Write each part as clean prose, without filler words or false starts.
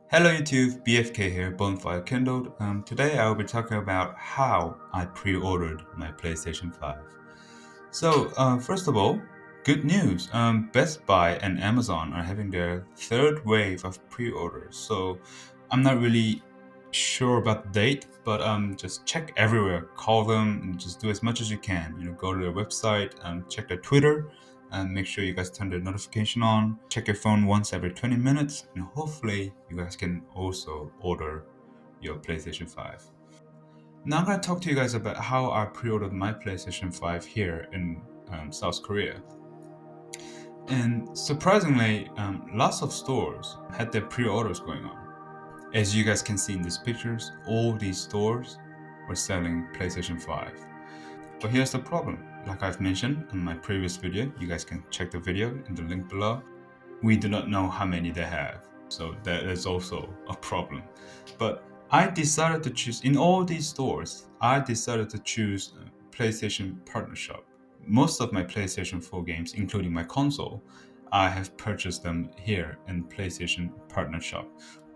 Hello YouTube, BFK here, Bonfire Kindled. Today I will be talking about how I pre-ordered my PlayStation 5. First of all, good news. Best Buy and Amazon are having their third wave of pre-orders. So I'm not really sure about the date, but just check everywhere, call them, and just do as much as you can. Go to their website, check their Twitter, and make sure you guys turn the notification on. Check your phone once every 20 minutes, and hopefully you guys can also order your PlayStation 5. Now I'm going to talk to you guys about how I pre-ordered my PlayStation 5 here in South Korea. And surprisingly, lots of stores had their pre-orders going on. As you guys can see in these pictures, all these stores were selling PlayStation 5. But here's the problem. Like I've mentioned in my previous video, you guys can check the video in the link below. We do not know how many they have, so that is also a problem. But I decided to choose, in all these stores, I decided to choose PlayStation Partner Shop. Most of my PlayStation 4 games, including my console, I have purchased them here in PlayStation Partner Shop.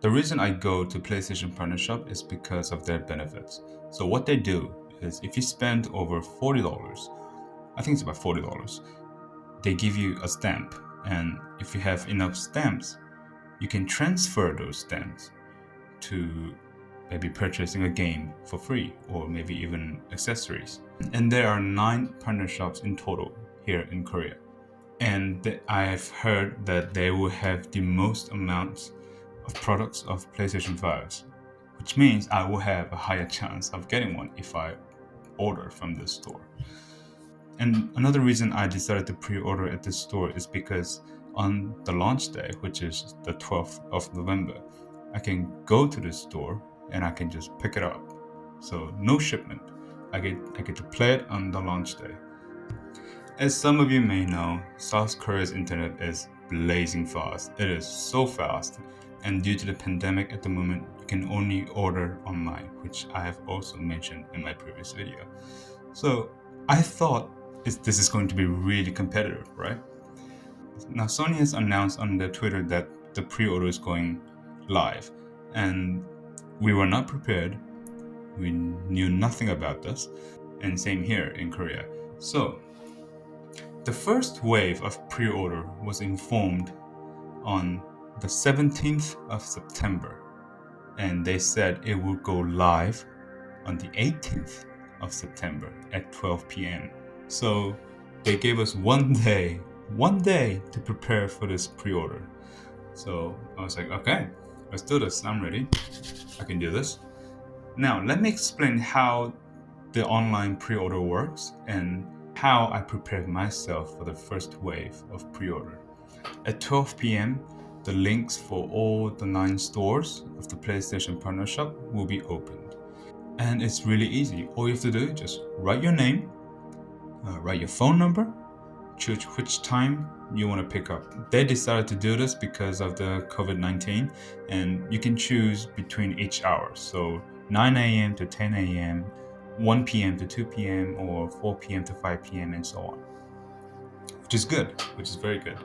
The reason I go to PlayStation Partner Shop is because of their benefits. So what they do is if you spend over $40, I think it's about $40, they give you a stamp. And if you have enough stamps, you can transfer those stamps to maybe purchasing a game for free or maybe even accessories. And there are 9 partner shops in total here in Korea. And I've heard that they will have the most amount of products of PlayStation 5s, which means I will have a higher chance of getting one if I order from this store. And another reason I decided to pre-order at this store is because on the launch day, which is the 12th of November, I can go to this store and I can just pick it up. So no shipment. I get to play it on the launch day. As some of you may know, South Korea's internet is blazing fast. It is so fast. And due to the pandemic at the moment, you can only order online, which I have also mentioned in my previous video. So I thought this is going to be really competitive, right? Now Sony has announced on their Twitter that the pre-order is going live, and we were not prepared. We knew nothing about this, and same here in Korea. So the first wave of pre-order was informed on the 17th of September, and they said it would go live on the 18th of September at 12 p.m. So they gave us one day to prepare for this pre-order. So I was like, okay, let's do this. I'm ready. I can do this. Now let me explain how the online pre-order works and how I prepared myself for the first wave of pre-order. At 12 p.m., the links for all the 9 stores of the PlayStation Partner Shop will be opened. And it's really easy. All you have to do is just write your name, write your phone number, choose which time you want to pick up. They decided to do this because of the COVID-19, and you can choose between each hour. So 9 a.m. to 10 a.m., 1 p.m. to 2 p.m., or 4 p.m. to 5 p.m., and so on. Which is good, which is very good.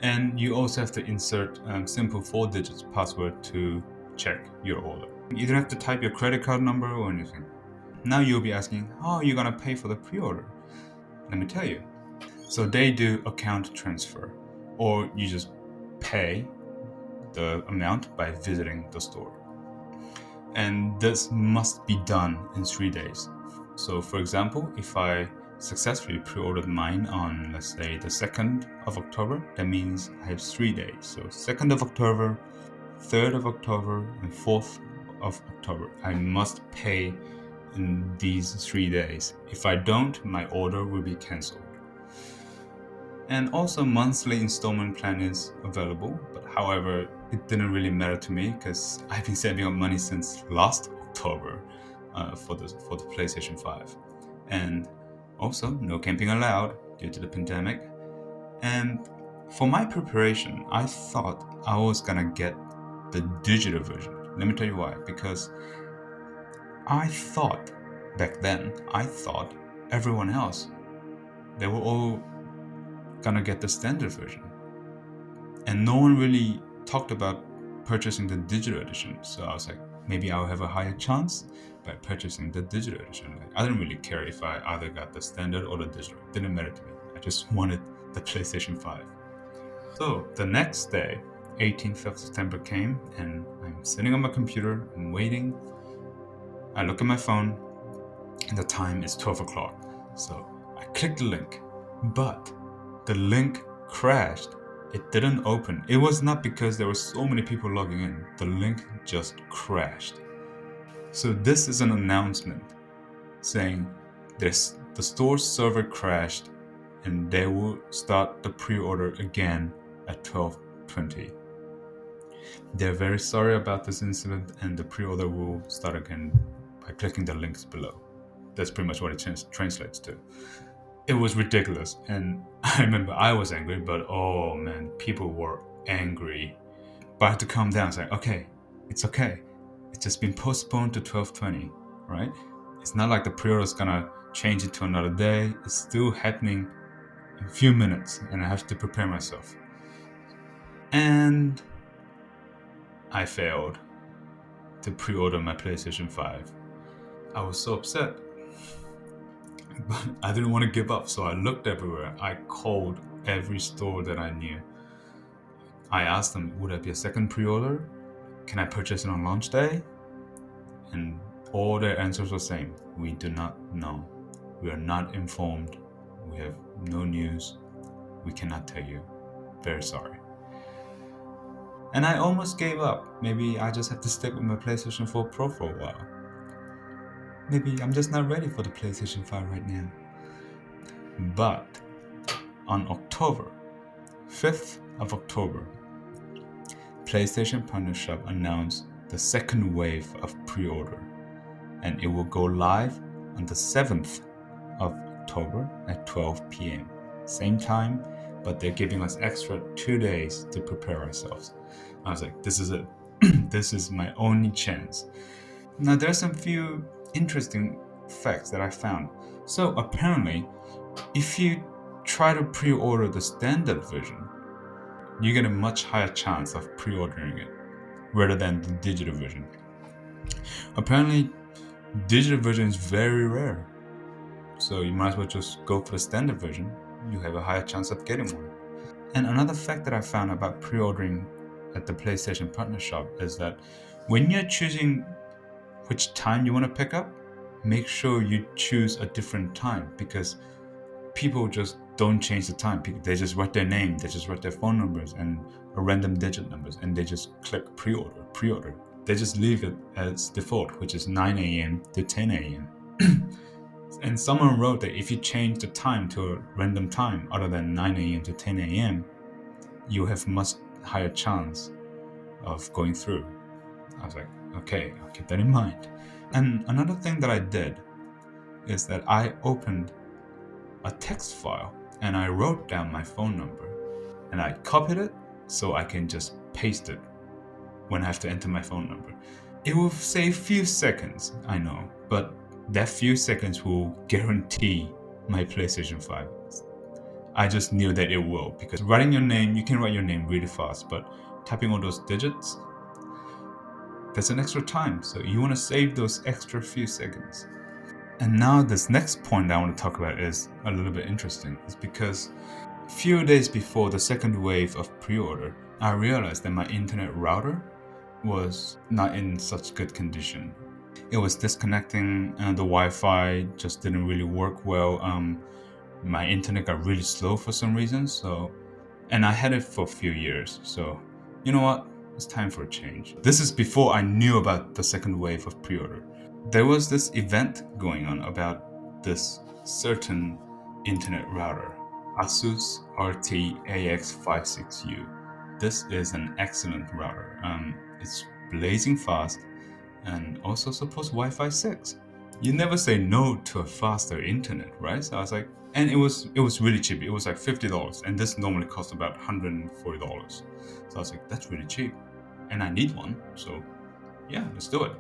And you also have to insert simple 4 digits password to check your order. You don't have to type your credit card number or anything. Now you'll be asking, how are you gonna pay for the pre-order? Let me tell you. So they do account transfer, or you just pay the amount by visiting the store. And this must be done in 3 days. So for example, if I successfully pre-ordered mine on, let's say, the 2nd of October, that means I have 3 days. So 2nd of October, 3rd of October, and 4th of October. I must pay in these 3 days. If I don't, my order will be cancelled. And also monthly installment plan is available, but however, it didn't really matter to me because I've been saving up money since last October for the PlayStation 5. And also, no camping allowed due to the pandemic. And for my preparation, I thought I was gonna get the digital version. Let me tell you why. Because I thought back then, everyone else, they were all gonna get the standard version. And no one really talked about purchasing the digital edition. So I was like, maybe I'll have a higher chance by purchasing the digital edition. Like, I didn't really care if I either got the standard or the digital. It didn't matter to me. I just wanted the PlayStation 5. So the next day, 18th of September came, and I'm sitting on my computer and waiting. I look at my phone, and the time is 12 o'clock. So I click the link, but the link crashed. It didn't open. It was not because there were so many people logging in. The link just crashed. So this is an announcement saying this: the store server crashed and they will start the pre-order again at 12:20. They're very sorry about this incident, and the pre-order will start again by clicking the links below. That's pretty much what it translates to. It was ridiculous, and I remember I was angry, but oh man, people were angry. But I had to calm down. It's like, okay, it's okay. It's just been postponed to 12:20, right? It's not like the pre-order is gonna change it to another day. It's still happening in a few minutes, and I have to prepare myself. And I failed to pre-order my PlayStation 5. I was so upset, but I didn't want to give up, so I looked everywhere. I called every store that I knew. I asked them, would there be a second pre-order? Can I purchase it on launch day? And all their answers were the same. We do not know. We are not informed. We have no news. We cannot tell you. Very sorry. And I almost gave up. Maybe I just have to stick with my PlayStation 4 Pro for a while. Maybe I'm just not ready for the PlayStation 5 right now. But on October 5th of October, PlayStation Partner Shop announced the second wave of pre-order, and it will go live on the 7th of October at 12 p.m. Same time, but they're giving us extra 2 days to prepare ourselves. I was like, this is it. This is my only chance. Now, there's some few interesting facts that I found. So apparently, if you try to pre-order the standard version, you get a much higher chance of pre-ordering it rather than the digital version. Apparently, digital version is very rare, so you might as well just go for the standard version. You have a higher chance of getting one. And another fact that I found about pre-ordering at the PlayStation Partner Shop is that when you're choosing which time you want to pick up, make sure you choose a different time, because people just don't change the time. They just write their name, they just write their phone numbers and a random digit numbers, and they just click pre-order. They just leave it as default, which is 9 a.m. to 10 a.m. And someone wrote that if you change the time to a random time other than 9 a.m. to 10 a.m., you have much higher chance of going through. I was like, okay, I'll keep that in mind. And another thing that I did is that I opened a text file and I wrote down my phone number and I copied it so I can just paste it when I have to enter my phone number. It will save few seconds, I know, but that few seconds will guarantee my PlayStation 5. I just knew that it will, because writing your name, you can write your name really fast, but typing all those digits, that's an extra time. So you want to save those extra few seconds. And now this next point I want to talk about is a little bit interesting. It's because a few days before the second wave of pre-order, I realized that my internet router was not in such good condition. It was disconnecting and the Wi-Fi just didn't really work well. My internet got really slow for some reason. And I had it for a few years. So, you know what? It's time for a change. This is before I knew about the second wave of pre-order. There was this event going on about this certain internet router, Asus RT-AX56U. This is an excellent router. It's blazing fast and also supports Wi-Fi 6. You never say no to a faster internet, right? So I was like, and it was really cheap. It was like $50, and this normally costs about $140. So I was like, that's really cheap, and I need one. So yeah, let's do it.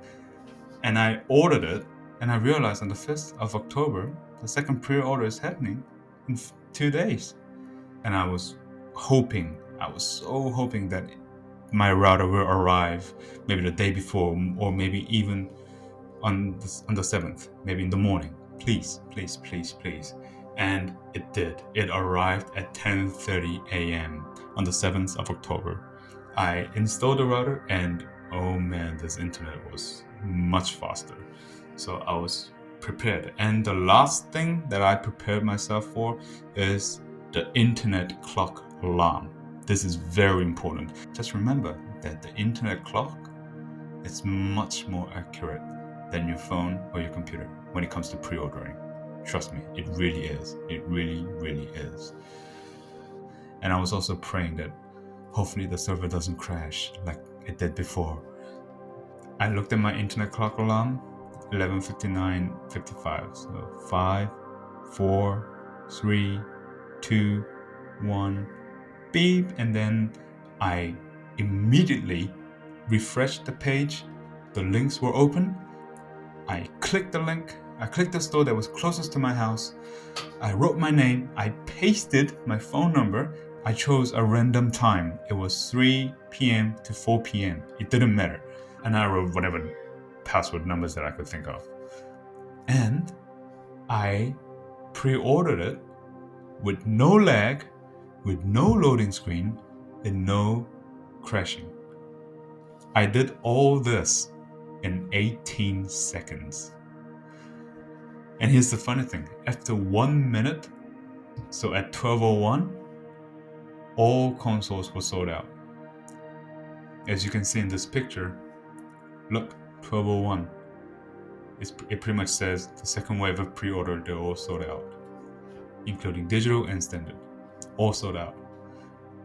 And I ordered it, and I realized on the 5th of October, the second pre-order is happening in 2 days. And I was so hoping that my router will arrive maybe the day before, or maybe even on the 7th, maybe in the morning. Please, please, please, please. And it did. It arrived at 10:30 a.m. on the 7th of October. I installed the router, and oh man, this internet was much faster. So I was prepared. And the last thing that I prepared myself for is the internet clock alarm. This is very important. Just remember that the internet clock is much more accurate than your phone or your computer when it comes to pre-ordering. Trust me, it really is. It really, really is. And I was also praying that hopefully the server doesn't crash like it did before. I looked at my internet clock alarm, 11:59:55. So 5, 4, 3, 2, 1, beep, and then I immediately refreshed the page. The links were open. I clicked the link. I clicked the store that was closest to my house. I wrote my name. I pasted my phone number. I chose a random time. It was 3 p.m. to 4 p.m. It didn't matter. And I wrote whatever password numbers that I could think of. And I pre-ordered it with no lag, with no loading screen, and no crashing. I did all this in 18 seconds. And here's the funny thing. After 1 minute, so at 12:01, all consoles were sold out. As you can see in this picture, look, 12:01. It pretty much says the second wave of pre-order, they're all sold out, including digital and standard, all sold out.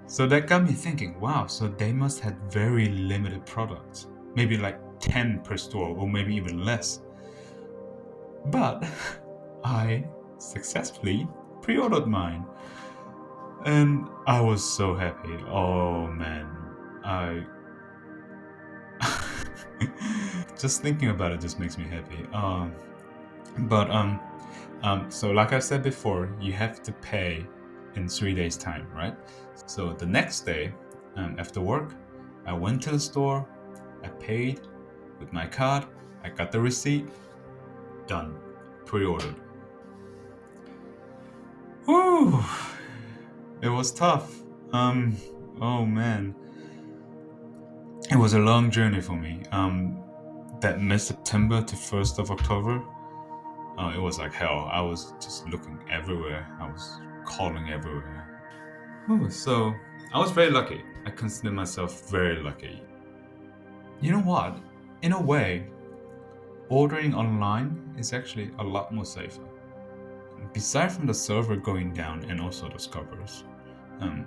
So that got me thinking, wow, so they must have very limited products, maybe like 10 per store or maybe even less. But I successfully pre-ordered mine. And I was so happy. Oh man, I just thinking about it just makes me happy. But so like I said before, you have to pay in 3 days' time, right? So the next day, after work, I went to the store, I paid with my card, I got the receipt, done, pre-ordered. Whew, it was tough. Oh man. It was a long journey for me. That mid-September to 1st of October, it was like hell. I was just looking everywhere. I was calling everywhere. Oh, so I was very lucky. I consider myself very lucky. You know what? In a way, ordering online is actually a lot more safer. Beside from the server going down and also the scuppers, um,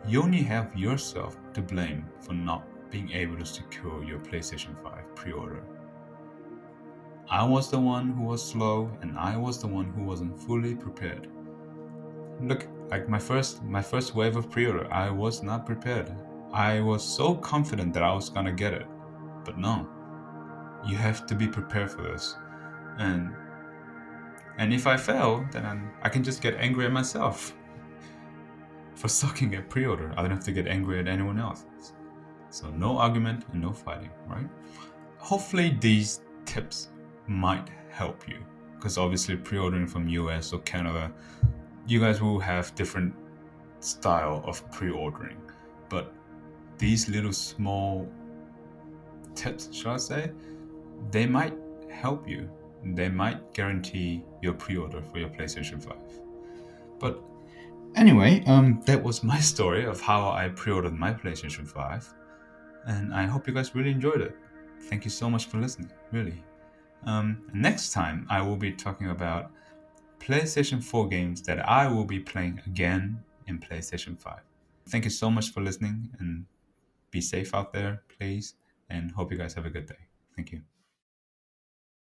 you only have yourself to blame for not being able to secure your PlayStation 5 pre-order. I was the one who was slow, and I was the one who wasn't fully prepared. Look, like my first wave of pre-order, I was not prepared. I was so confident that I was gonna get it. But no. You have to be prepared for this. And if I fail, then I can just get angry at myself for sucking at pre-order. I don't have to get angry at anyone else. So no argument and no fighting, right? Hopefully these tips might help you, because obviously pre-ordering from US or Canada, you guys will have different style of pre-ordering. But these little small tips, shall I say, they might help you. They might guarantee your pre-order for your PlayStation 5. But anyway, that was my story of how I pre-ordered my PlayStation 5. And I hope you guys really enjoyed it. Thank you so much for listening, really. Next time, I will be talking about PlayStation 4 games that I will be playing again in PlayStation 5. Thank you so much for listening, and be safe out there, please, and hope you guys have a good day. Thank you.